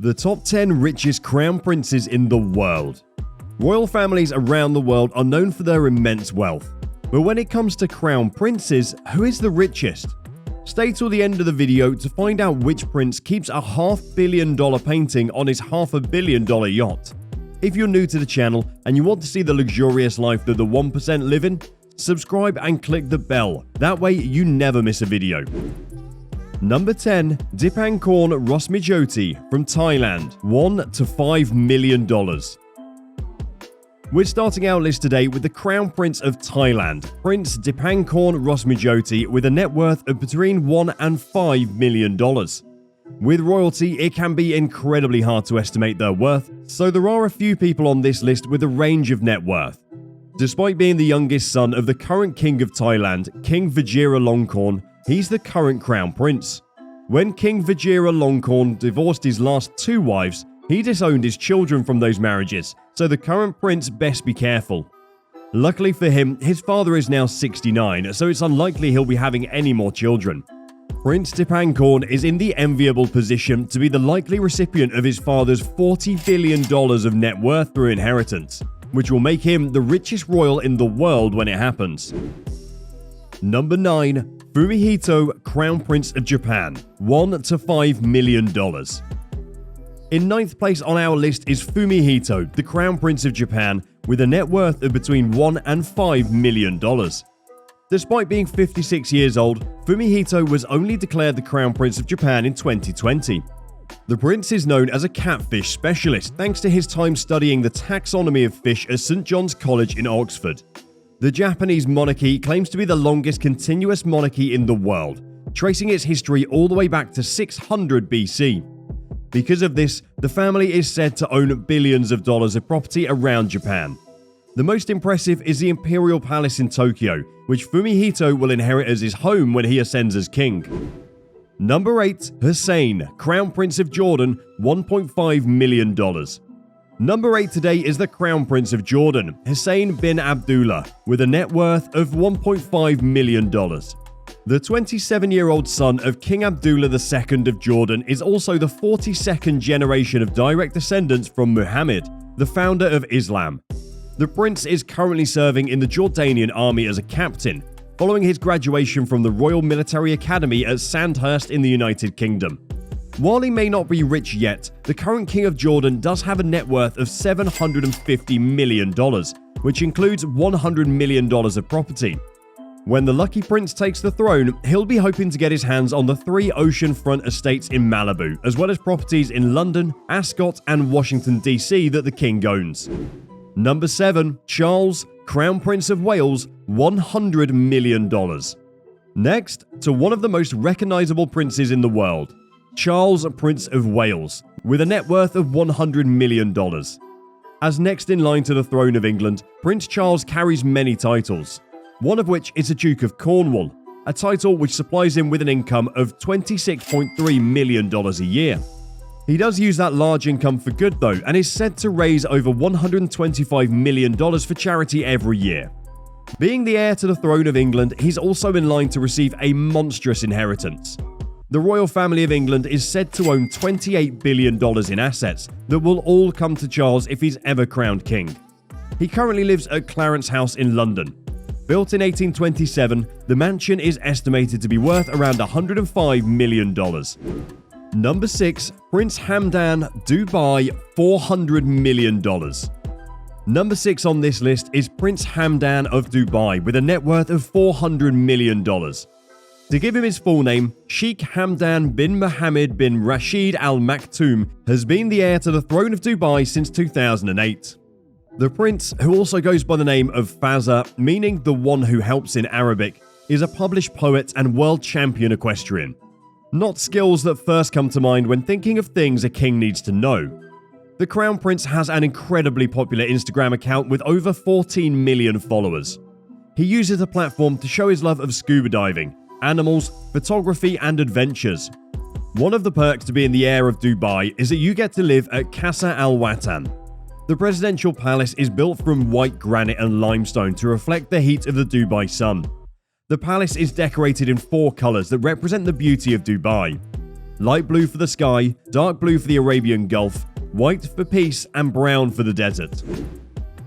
The top 10 richest crown princes in the world. Royal families around the world are known for their immense wealth. But when it comes to crown princes, who is the richest? Stay till the end of the video to find out which prince keeps a $500 million painting on his $500 million yacht. If you're new to the channel and you want to see the luxurious life that the 1% live in, subscribe and click the bell. That way you never miss a video. Number 10. Dipankorn Rosmijoti from Thailand, $1 to $5 million. We're starting our list today with the Crown Prince of Thailand, Prince Dipankorn Rosmijoti, with a net worth of between $1 and $5 million. With royalty, it can be incredibly hard to estimate their worth, so there are a few people on this list with a range of net worth. Despite being the youngest son of the current King of Thailand, King Vajiralongkorn, he's the current Crown Prince. When King Vajiralongkorn divorced his last two wives, he disowned his children from those marriages, so the current prince best be careful. Luckily for him, his father is now 69, so it's unlikely he'll be having any more children. Prince Dipankorn is in the enviable position to be the likely recipient of his father's $40 billion of net worth through inheritance, which will make him the richest royal in the world when it happens. Number 9. FUMIHITO, Crown Prince of Japan, $1 to $5 million. In 9th place on our list is FUMIHITO, the Crown Prince of Japan, with a net worth of between $1 and $5 million. Despite being 56 years old, FUMIHITO was only declared the Crown Prince of Japan in 2020. The prince is known as a catfish specialist thanks to his time studying the taxonomy of fish at St. John's College in Oxford. The Japanese monarchy claims to be the longest continuous monarchy in the world, tracing its history all the way back to 600 BC. Because of this, the family is said to own billions of dollars of property around Japan. The most impressive is the Imperial Palace in Tokyo, which FUMIHITO will inherit as his home when he ascends as king. Number 8. HUSSEIN, Crown Prince of Jordan, $1.5 million. Number 8 today is the Crown Prince of Jordan, Hussein bin Abdullah, with a net worth of $1.5 million. The 27-year-old son of King Abdullah II of Jordan is also the 42nd generation of direct descendants from Mohammed, the founder of Islam. The prince is currently serving in the Jordanian army as a captain, following his graduation from the Royal Military Academy at Sandhurst in the United Kingdom. While he may not be rich yet, the current King of Jordan does have a net worth of $750 million, which includes $100 million of property. When the lucky prince takes the throne, he'll be hoping to get his hands on the 3 oceanfront estates in Malibu, as well as properties in London, Ascot, and Washington, D.C. that the king owns. Number 7. Charles, Crown Prince of Wales, $100 million. Next, to one of the most recognizable princes in the world, Charles, Prince of Wales, with a net worth of $100 million. As next in line to the throne of England, Prince Charles carries many titles, one of which is a Duke of Cornwall, a title which supplies him with an income of $26.3 million a year. He does use that large income for good though, and is said to raise over $125 million for charity every year. Being the heir to the throne of England, he's also in line to receive a monstrous inheritance. The royal family of England is said to own $28 billion in assets that will all come to Charles if he's ever crowned king. He currently lives at Clarence House in London. Built in 1827, the mansion is estimated to be worth around $105 million. Number 6. Prince HAMDAN, Dubai, $400 million. Number 6 on this list is Prince HAMDAN of Dubai, with a net worth of $400 million. To give him his full name, Sheikh Hamdan bin Mohammed bin Rashid Al Maktoum has been the heir to the throne of Dubai since 2008. The prince, who also goes by the name of Fazza, meaning the one who helps in Arabic, is a published poet and world champion equestrian. Not skills that first come to mind when thinking of things a king needs to know. The Crown Prince has an incredibly popular Instagram account with over 14 million followers. He uses the platform to show his love of scuba diving, animals, photography, and adventures. One of the perks to being the heir of Dubai is that you get to live at Qasr Al Watan. The presidential palace is built from white granite and limestone to reflect the heat of the Dubai sun. The palace is decorated in 4 colors that represent the beauty of Dubai. light blue for the sky, dark blue for the Arabian Gulf, white for peace, and brown for the desert.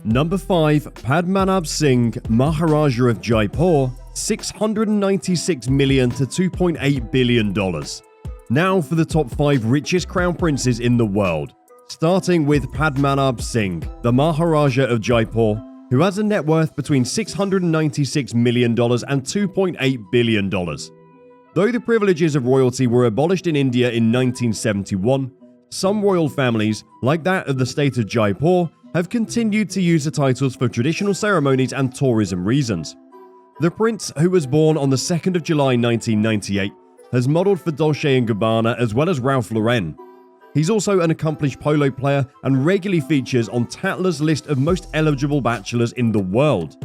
Number 5. Padmanabh Singh, Maharaja of Jaipur, $696 million to $2.8 billion. Now for the top 5 richest crown princes in the world. Starting with Padmanabh Singh, the Maharaja of Jaipur, who has a net worth between $696 million and $2.8 billion. Though the privileges of royalty were abolished in India in 1971, some royal families, like that of the state of Jaipur, have continued to use the titles for traditional ceremonies and tourism reasons. The prince, who was born on the 2nd of July 1998, has modelled for Dolce & Gabbana as well as Ralph Lauren. He's also an accomplished polo player and regularly features on Tatler's list of most eligible bachelors in the world.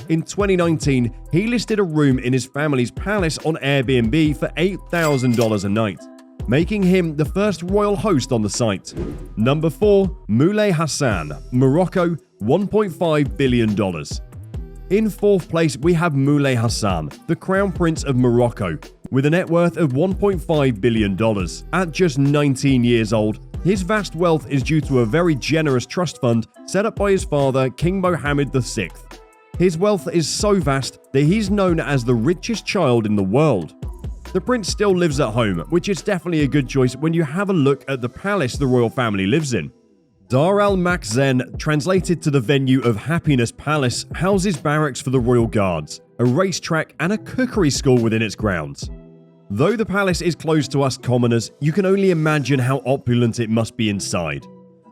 In 2019, he listed a room in his family's palace on Airbnb for $8,000 a night, making him the first royal host on the site. Number 4. MOULAY HASSAN, Morocco, $1.5 billion. In 4th place, we have MOULAY HASSAN, the Crown Prince of Morocco, with a net worth of $1.5 billion. At just 19 years old, his vast wealth is due to a very generous trust fund set up by his father, King Mohammed VI. His wealth is so vast that he's known as the richest child in the world. The prince still lives at home, which is definitely a good choice when you have a look at the palace the royal family lives in. Dar al-Makhzen, translated to the venue of Happiness Palace, houses barracks for the royal guards, a racetrack, and a cookery school within its grounds. Though the palace is closed to us commoners, you can only imagine how opulent it must be inside.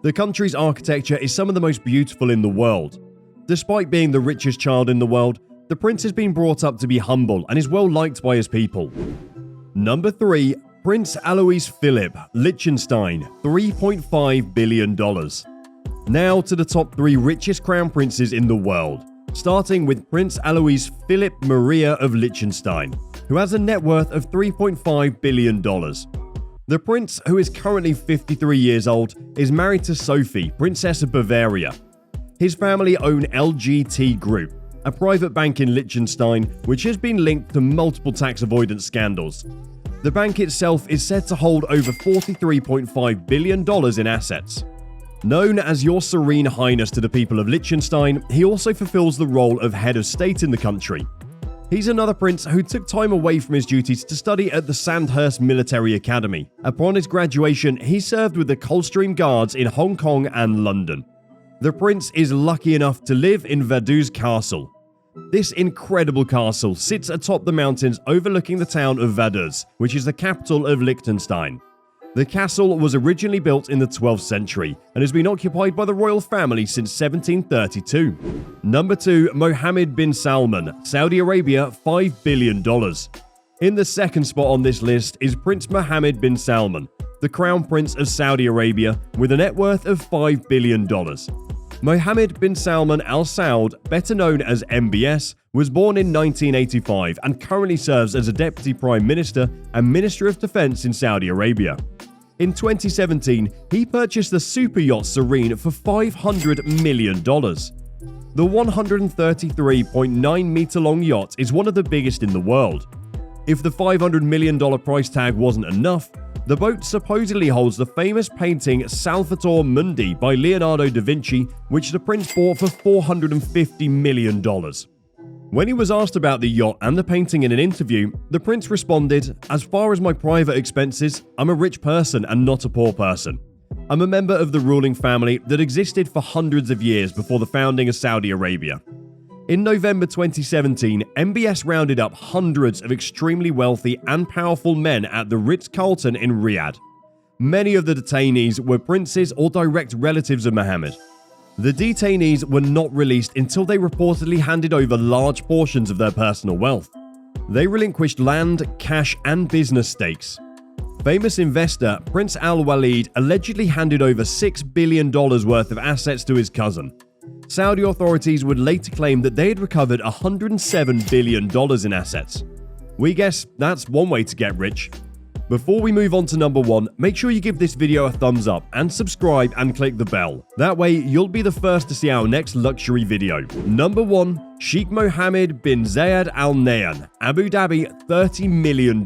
The country's architecture is some of the most beautiful in the world. Despite being the richest child in the world, the prince has been brought up to be humble and is well liked by his people. Number 3. Prince Alois Philipp, Liechtenstein, $3.5 billion. Now to the top 3 richest crown princes in the world, starting with Prince Alois Philipp Maria of Liechtenstein, who has a net worth of $3.5 billion. The prince, who is currently 53 years old, is married to Sophie, Princess of Bavaria. His family own LGT Group, a private bank in Liechtenstein which has been linked to multiple tax avoidance scandals. The bank itself is said to hold over $43.5 billion in assets. Known as Your Serene Highness to the people of Liechtenstein, he also fulfills the role of head of state in the country. He's another prince who took time away from his duties to study at the Sandhurst Military Academy. Upon his graduation, he served with the Coldstream Guards in Hong Kong and London. The prince is lucky enough to live in Vaduz Castle. This incredible castle sits atop the mountains overlooking the town of Vaduz, which is the capital of Liechtenstein. The castle was originally built in the 12th century and has been occupied by the royal family since 1732. Number 2. Mohammed bin Salman, Saudi Arabia, $5 billion. In the second spot on this list is Prince Mohammed bin Salman, the Crown Prince of Saudi Arabia, with a net worth of $5 billion. Mohammed bin Salman Al Saud, better known as MBS, was born in 1985 and currently serves as a Deputy Prime Minister and Minister of Defense in Saudi Arabia. In 2017, he purchased the super yacht Serene for $500 million. The 133.9-meter-long yacht is one of the biggest in the world. If the $500 million price tag wasn't enough, the boat supposedly holds the famous painting Salvator Mundi by Leonardo da Vinci, which the prince bought for $450 million. When he was asked about the yacht and the painting in an interview, the prince responded, "As far as my private expenses, I'm a rich person and not a poor person. I'm a member of the ruling family that existed for hundreds of years before the founding of Saudi Arabia." In November 2017, MBS rounded up hundreds of extremely wealthy and powerful men at the Ritz-Carlton in Riyadh. Many of the detainees were princes or direct relatives of Mohammed. The detainees were not released until they reportedly handed over large portions of their personal wealth. They relinquished land, cash, and business stakes. Famous investor Prince Al-Walid allegedly handed over $6 billion worth of assets to his cousin. Saudi authorities would later claim that they had recovered $107 billion in assets. We guess that's one way to get rich. Before we move on to number 1, make sure you give this video a thumbs up and subscribe and click the bell. That way, you'll be the first to see our next luxury video. Number 1. Sheikh Mohammed bin Zayed Al Nahyan, Abu Dhabi, $30 million.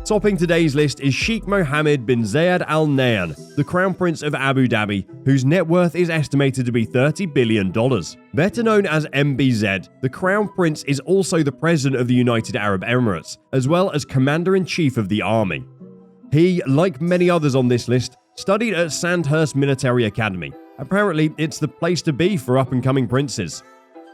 Topping today's list is Sheikh Mohammed bin Zayed Al Nahyan, the Crown Prince of Abu Dhabi, whose net worth is estimated to be $30 billion. Better known as MBZ, the Crown Prince is also the President of the United Arab Emirates, as well as Commander-in-Chief of the Army. He, like many others on this list, studied at Sandhurst Military Academy. Apparently, it's the place to be for up-and-coming princes.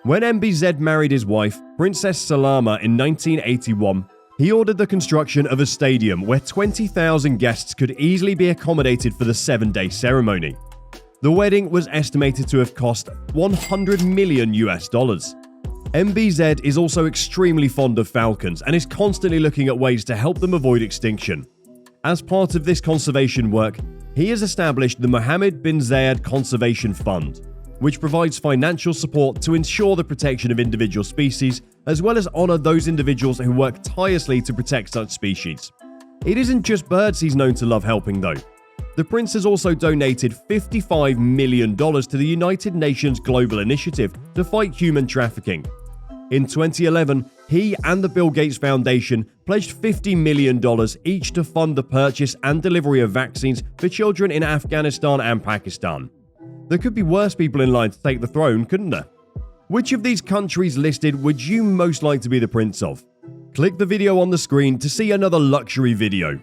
When MBZ married his wife, Princess Salama, in 1981, he ordered the construction of a stadium where 20,000 guests could easily be accommodated for the 7-day ceremony. The wedding was estimated to have cost $100 million. MBZ is also extremely fond of falcons and is constantly looking at ways to help them avoid extinction. As part of this conservation work, he has established the Mohammed bin Zayed Conservation Fund, which provides financial support to ensure the protection of individual species, as well as honor those individuals who work tirelessly to protect such species. It isn't just birds he's known to love helping, though. The prince has also donated $55 million to the United Nations Global Initiative to fight human trafficking. In 2011, he and the Bill Gates Foundation pledged $50 million each to fund the purchase and delivery of vaccines for children in Afghanistan and Pakistan. There could be worse people in line to take the throne, couldn't there? Which of these countries listed would you most like to be the prince of? Click the video on the screen to see another luxury video.